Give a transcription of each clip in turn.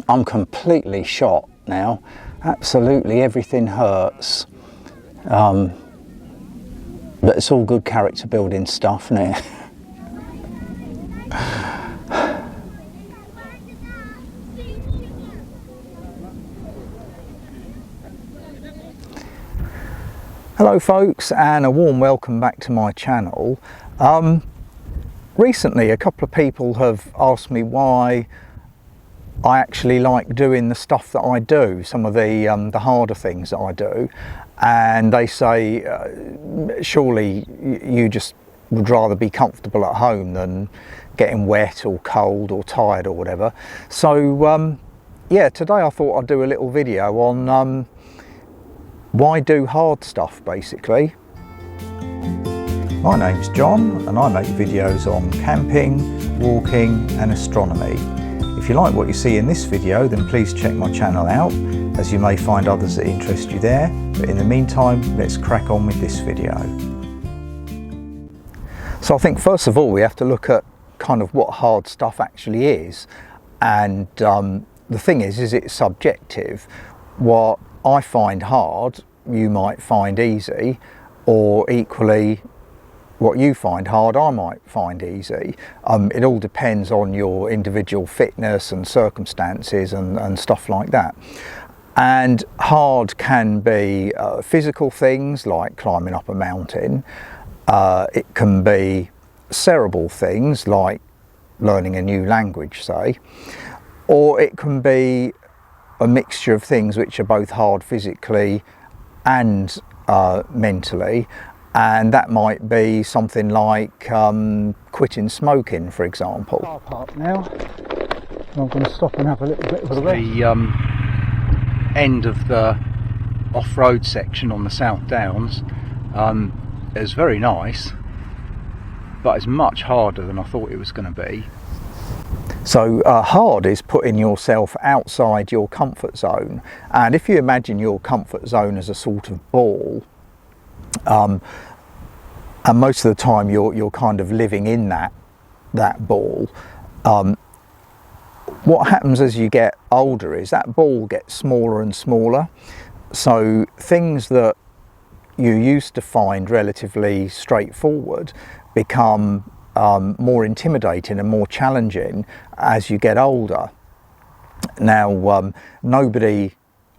I'm completely shot now. Absolutely everything hurts. But it's all good character building stuff, isn't it? Hello folks, and a warm welcome back to my channel. Recently a couple of people have asked me why I actually like doing the stuff that I do, some of the harder things that I do, and they say surely you just would rather be comfortable at home than getting wet or cold or tired or whatever. So yeah, today I thought I'd do a little video on why do hard stuff, basically. My name's John and I make videos on camping, walking and astronomy. If you like what you see in this video, then please check my channel out, as you may find others that interest you there. But in the meantime, let's crack on with this video. So I think first of all we have to look at kind of what hard stuff actually is. And the thing is it's subjective. What I find hard, you might find easy, or equally what you find hard, I might find easy. It all depends on your individual fitness and circumstances and stuff like that. And hard can be physical things like climbing up a mountain. It can be cerebral things like learning a new language, say, or it can be a mixture of things which are both hard physically and mentally, and that might be something like quitting smoking, for example. Car park now, I'm going to stop and have a little bit of a rest. The end of the off-road section on the South Downs is very nice, but it's much harder than I thought it was going to be. So hard is putting yourself outside your comfort zone, and if you imagine your comfort zone as a sort of ball, and most of the time you're kind of living in that ball, what happens as you get older is that ball gets smaller and smaller. So things that you used to find relatively straightforward become more intimidating and more challenging as you get older. Now, nobody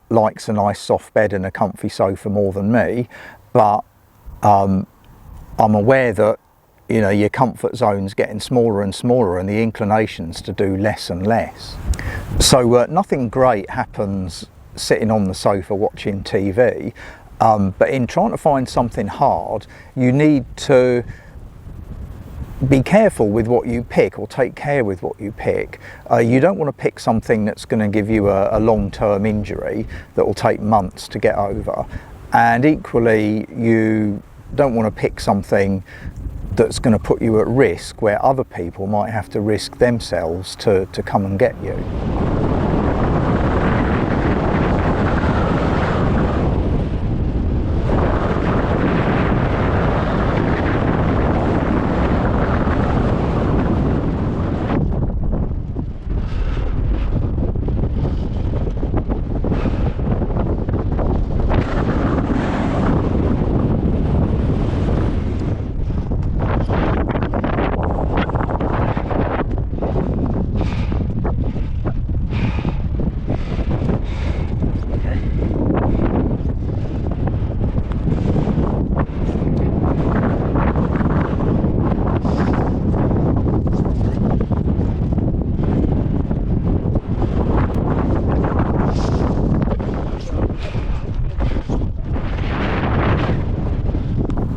likes a nice soft bed and a comfy sofa more than me, but I'm aware that, you know, your comfort zone's getting smaller and smaller and the inclinations to do less and less. So nothing great happens sitting on the sofa watching TV, but in trying to find something hard, you need to be careful with what you pick, or take care with what you pick. You don't want to pick something that's going to give you a long-term injury that will take months to get over, and equally you don't want to pick something that's going to put you at risk where other people might have to risk themselves to come and get you.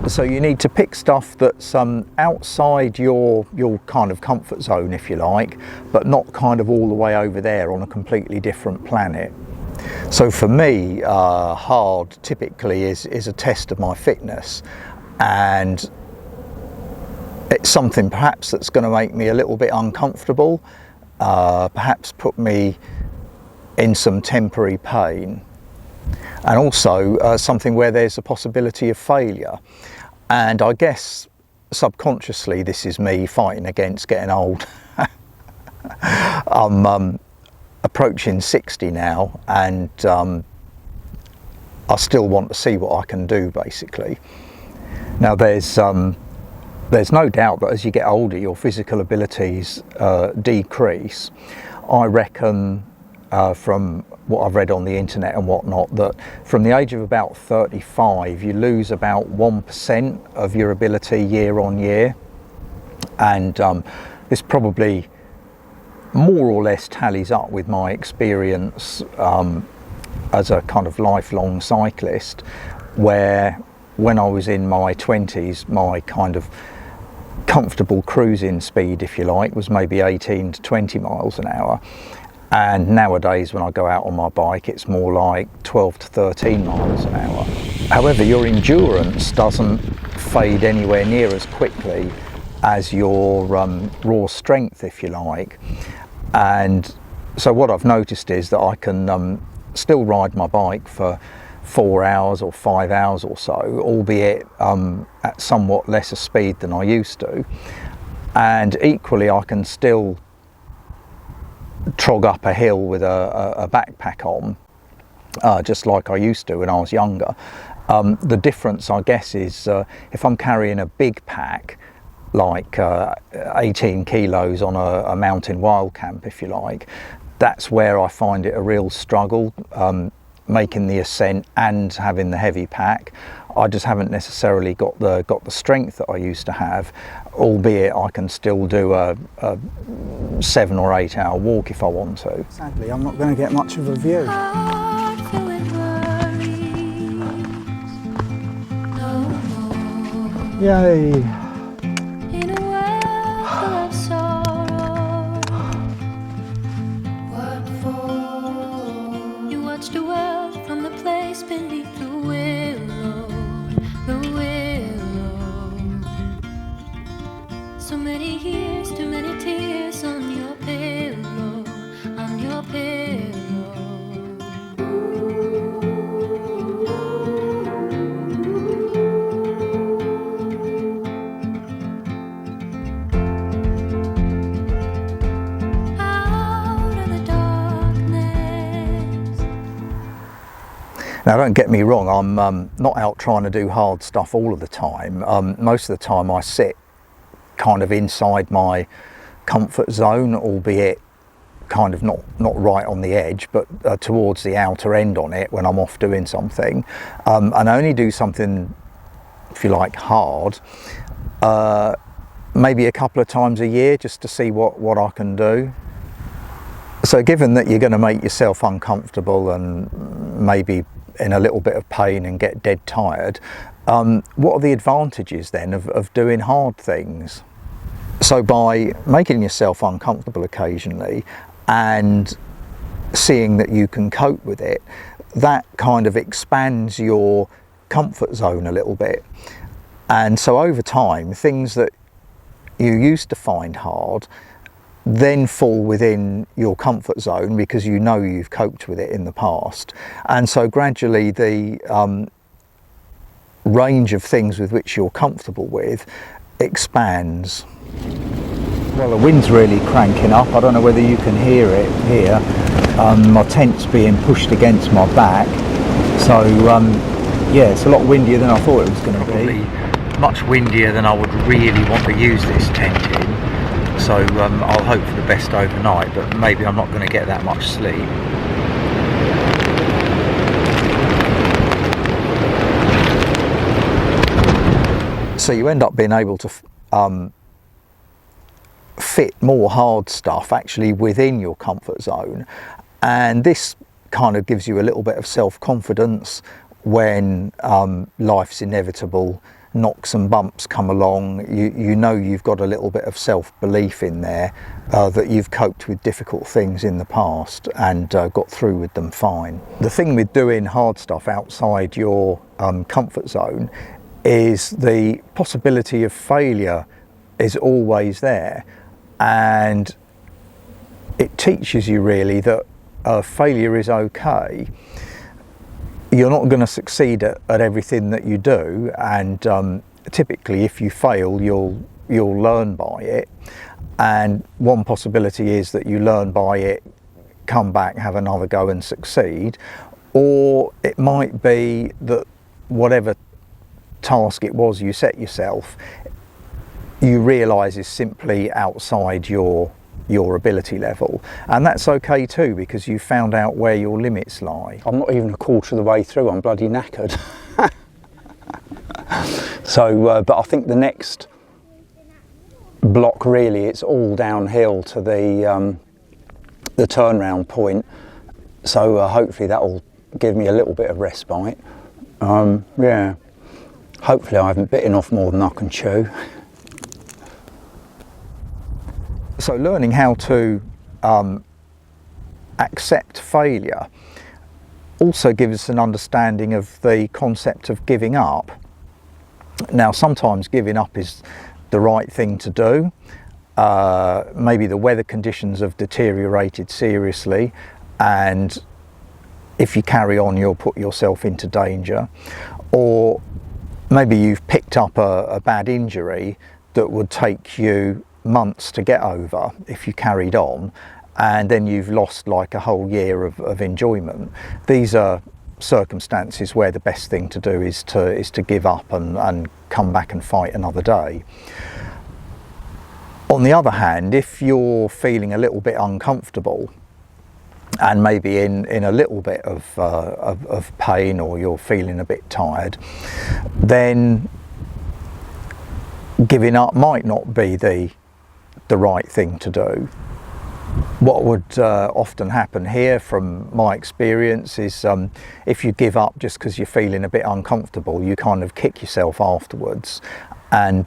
So you need to pick stuff that's outside your kind of comfort zone, if you like, but not kind of all the way over there on a completely different planet. So for me, hard typically is a test of my fitness, and it's something perhaps that's going to make me a little bit uncomfortable, perhaps put me in some temporary pain, and also something where there's a possibility of failure. And I guess subconsciously this is me fighting against getting old. approaching 60 now, and I still want to see what I can do, basically. Now there's no doubt that as you get older your physical abilities decrease. I reckon from what I've read on the internet and whatnot, that from the age of about 35 you lose about 1% of your ability year on year, and this probably more or less tallies up with my experience as a kind of lifelong cyclist, where when I was in my 20s my kind of comfortable cruising speed, if you like, was maybe 18 to 20 miles an hour. And nowadays when I go out on my bike it's more like 12 to 13 miles an hour. However, your endurance doesn't fade anywhere near as quickly as your raw strength, if you like. And so what I've noticed is that I can still ride my bike for 4 hours or 5 hours or so, albeit at somewhat lesser speed than I used to. And equally I can still trog up a hill with a backpack on, just like I used to when I was younger. The difference, I guess, is if I'm carrying a big pack, like 18 kilos on a mountain wild camp, if you like, that's where I find it a real struggle, making the ascent and having the heavy pack. I just haven't necessarily got the strength that I used to have, albeit I can still do a 7 or 8 hour walk if I want to. Sadly, I'm not going to get much of a view. Yay! The world from the place beneath the willow, the willow. So many years, too many tears on your pillow, on your pillow. Now don't get me wrong, I'm not out trying to do hard stuff all of the time. Most of the time I sit kind of inside my comfort zone, albeit kind of not right on the edge, but towards the outer end on it when I'm off doing something. And I only do something, if you like, hard, maybe a couple of times a year, just to see what I can do. So given that you're going to make yourself uncomfortable and maybe in a little bit of pain and get dead tired, what are the advantages then of doing hard things? So by making yourself uncomfortable occasionally and seeing that you can cope with it, that kind of expands your comfort zone a little bit. And so over time, things that you used to find hard then fall within your comfort zone because you know you've coped with it in the past. And so gradually the range of things with which you're comfortable with expands. Well, the wind's really cranking up. I don't know whether you can hear it here. My tent's being pushed against my back. So yeah, it's a lot windier than I thought it was going to be. Much windier than I would really want to use this tent in. So I'll hope for the best overnight, but maybe I'm not going to get that much sleep. So you end up being able to fit more hard stuff actually within your comfort zone, and this kind of gives you a little bit of self-confidence when life's inevitable knocks and bumps come along. You know you've got a little bit of self-belief in there, that you've coped with difficult things in the past and got through with them fine. The thing with doing hard stuff outside your comfort zone is the possibility of failure is always there, and it teaches you really that failure is okay. You're not going to succeed at everything that you do, and typically if you fail you'll learn by it, and one possibility is that you learn by it come back, have another go and succeed. Or it might be that whatever task it was you set yourself, you realise is simply outside your ability level, and that's okay too, because you found out where your limits lie. I'm not even a quarter of the way through, I'm bloody knackered. So, but I think the next block, really, it's all downhill to the turnaround point, so hopefully that will give me a little bit of respite. Yeah, hopefully I haven't bitten off more than I can chew. So learning how to accept failure also gives us an understanding of the concept of giving up. Now, sometimes giving up is the right thing to do. Maybe the weather conditions have deteriorated seriously, and if you carry on, you'll put yourself into danger. Or maybe you've picked up a bad injury that would take you months to get over if you carried on, and then you've lost like a whole year of enjoyment. These are circumstances where the best thing to do is to give up and come back and fight another day. On the other hand, if you're feeling a little bit uncomfortable and maybe in a little bit of pain, or you're feeling a bit tired, then giving up might not be the right thing to do. What would often happen here, from my experience, is if you give up just because you're feeling a bit uncomfortable, you kind of kick yourself afterwards, and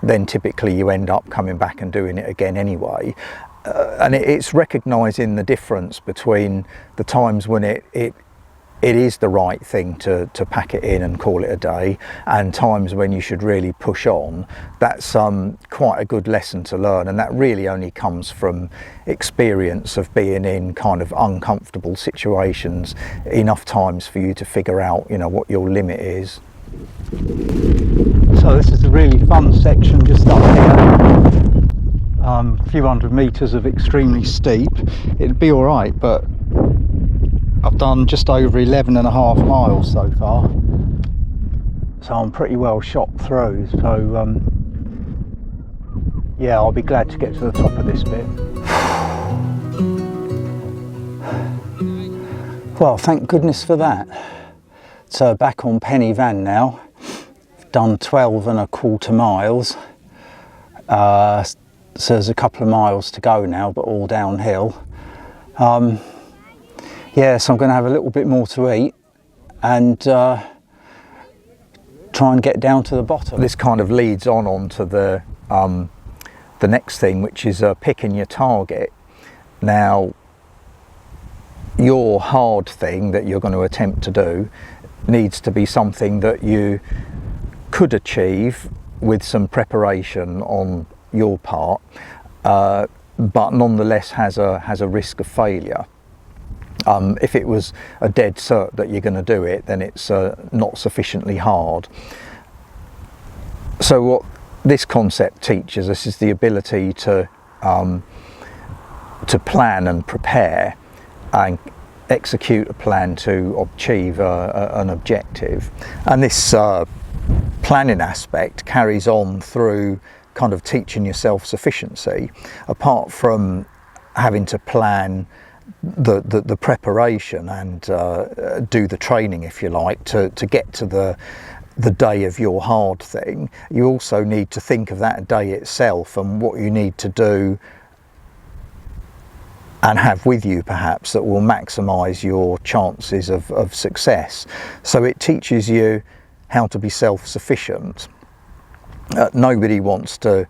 then typically you end up coming back and doing it again anyway. And it's recognising the difference between the times when it is the right thing to pack it in and call it a day, and times when you should really push on. That's quite a good lesson to learn, and that really only comes from experience of being in kind of uncomfortable situations enough times for you to figure out, you know, what your limit is. So this is a really fun section just up here. A few hundred metres of extremely steep. It'd be alright, but I've done just over 11.5 miles so far, so I'm pretty well shot through. So yeah, I'll be glad to get to the top of this bit. Well, thank goodness for that. So back on Penny Van now. I've done 12.25 miles. So there's a couple of miles to go now, but all downhill. Yeah, so I'm going to have a little bit more to eat and try and get down to the bottom. This kind of leads on to the next thing, which is picking your target. Now, your hard thing that you're going to attempt to do needs to be something that you could achieve with some preparation on your part, but nonetheless has a risk of failure. If it was a dead cert that you're going to do it, then it's not sufficiently hard. So what this concept teaches us is the ability to plan and prepare and execute a plan to achieve an objective. And this planning aspect carries on through kind of teaching your self-sufficiency. Apart from having to plan the preparation and do the training, if you like, to get to the day of your hard thing, you also need to think of that day itself and what you need to do and have with you perhaps that will maximise your chances of success. So it teaches you how to be self-sufficient. Nobody wants to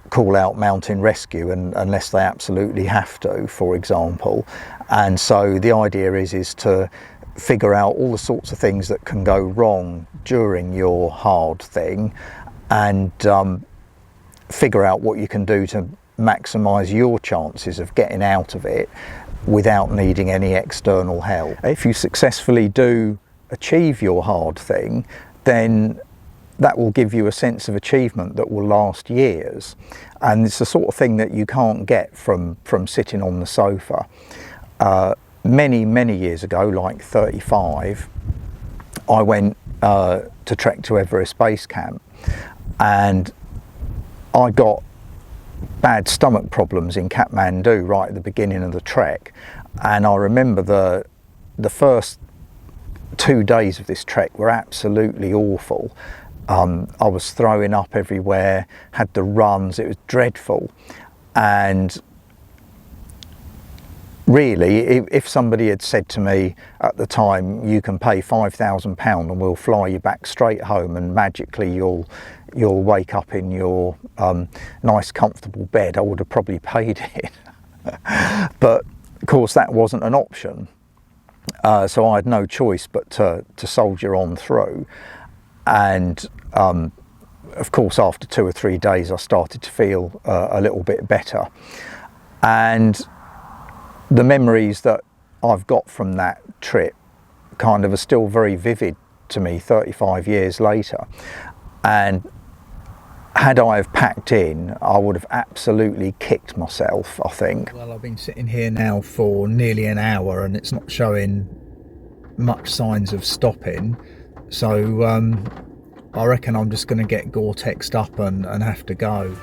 call out mountain rescue unless they absolutely have to, for example, and so the idea is to figure out all the sorts of things that can go wrong during your hard thing, and figure out what you can do to maximise your chances of getting out of it without needing any external help. If you successfully do achieve your hard thing, then that will give you a sense of achievement that will last years, and it's the sort of thing that you can't get from sitting on the sofa. Many years ago, like 35, I went to trek to Everest Base Camp, and I got bad stomach problems in Kathmandu right at the beginning of the trek, and I remember the first 2 days of this trek were absolutely awful. I was throwing up everywhere, had the runs, it was dreadful. And really, if somebody had said to me at the time, you can pay £5,000 and we'll fly you back straight home and magically you'll wake up in your nice comfortable bed, I would have probably paid it. But of course that wasn't an option. So I had no choice but to soldier on through. And of course, after 2 or 3 days, I started to feel a little bit better. And the memories that I've got from that trip kind of are still very vivid to me 35 years later. And had I have packed in, I would have absolutely kicked myself, I think. Well, I've been sitting here now for nearly an hour and it's not showing much signs of stopping. So I reckon I'm just going to get Gore-Texed up and have to go.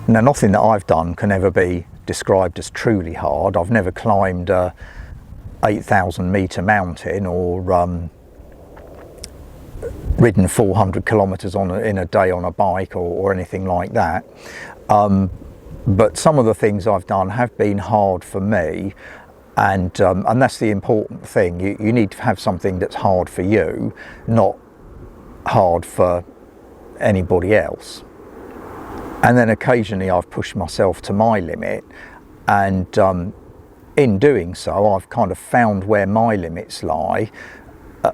Now, nothing that I've done can ever be described as truly hard. I've never climbed a 8,000 metre mountain or ridden 400 kilometres in a day on a bike or anything like that. But some of the things I've done have been hard for me, and that's the important thing. You need to have something that's hard for you, not hard for anybody else. And then occasionally I've pushed myself to my limit, and in doing so I've kind of found where my limits lie,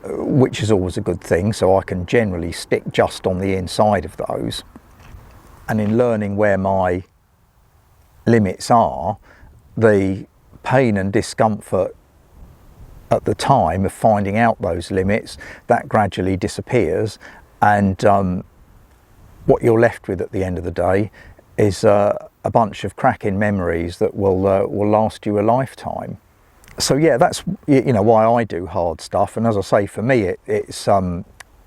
which is always a good thing, so I can generally stick just on the inside of those. And in learning where my limits are, the pain and discomfort at the time of finding out those limits, that gradually disappears, and what you're left with at the end of the day is a bunch of cracking memories that will last you a lifetime. So yeah, that's why I do hard stuff. And as I say, for me it's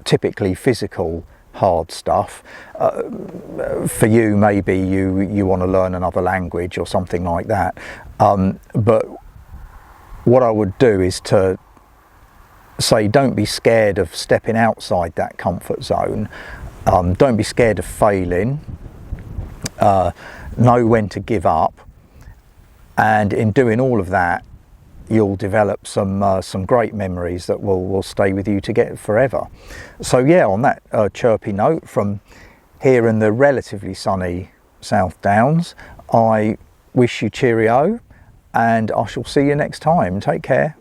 typically physical hard stuff. For you, maybe you want to learn another language or something like that. But what I would do is to say, don't be scared of stepping outside that comfort zone. Don't be scared of failing. Know when to give up, and in doing all of that, you'll develop some great memories that will stay with you to get forever. So yeah, on that chirpy note from here in the relatively sunny South Downs, I wish you cheerio, and I shall see you next time. Take care.